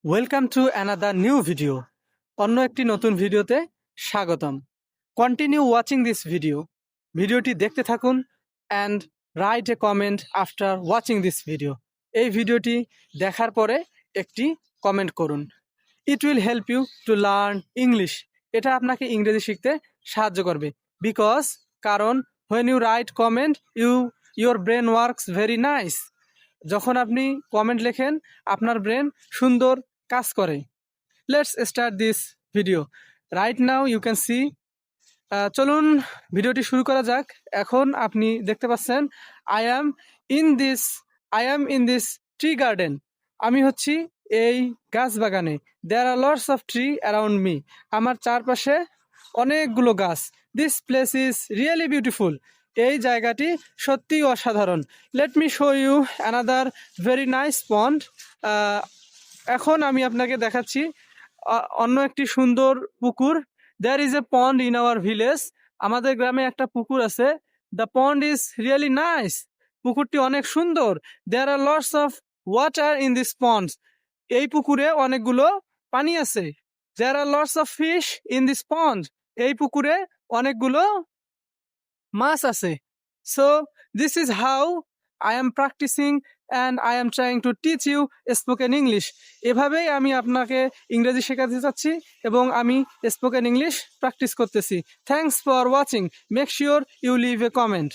Welcome to another new video. অন্য একটি নতুন ভিডিওতে স্বাগতম। Continue watching this video. ভিডিওটি দেখতে থাকুন and write a comment after watching this video. এই ভিডিওটি দেখার পরে একটি কমেন্ট করুন। It will help you to learn English. এটা আপনাকে ইংরেজি শিখতে সাহায্য করবে। কারণ when you write comment your brain works very nice. যখন আপনি কমেন্ট লেখেন আপনার ব্রেন সুন্দর কাজ করে। Let's start this video right now. You can see. চলুন ভিডিওটি শুরু করা যাক। এখন আপনি দেখতে পাচ্ছেন I am in this tree garden. আমি হচ্ছি এই গাছ বাগানে। There are lots of tree around me. আমার চারপাশে অনেকগুলো গাছ। This place is really beautiful. এই জায়গাটি সত্যিই অসাধারণ। Let me show you another very nice pond. এখন আমি আপনাকে দেখাচ্ছি অন্য একটি সুন্দর পুকুর। There is a pond in our village. আমাদের গ্রামে একটা পুকুর আছে। The pond is really nice. পুকুরটি অনেক সুন্দর। There are lots of water in this ponds. এই পুকুরে অনেকগুলো পানি আছে। There are lots of fish in this pond. এই পুকুরে অনেকগুলো মাছ আছে। So this is how I am practising and I am trying to teach you spoken English. এভাবেই আমি আপনাকে ইংরেজি শেখাতে চাচ্ছি এবং আমি স্পোকেন ইংলিশ প্র্যাকটিস করতেছি। Thanks for watching. Make sure you leave A comment.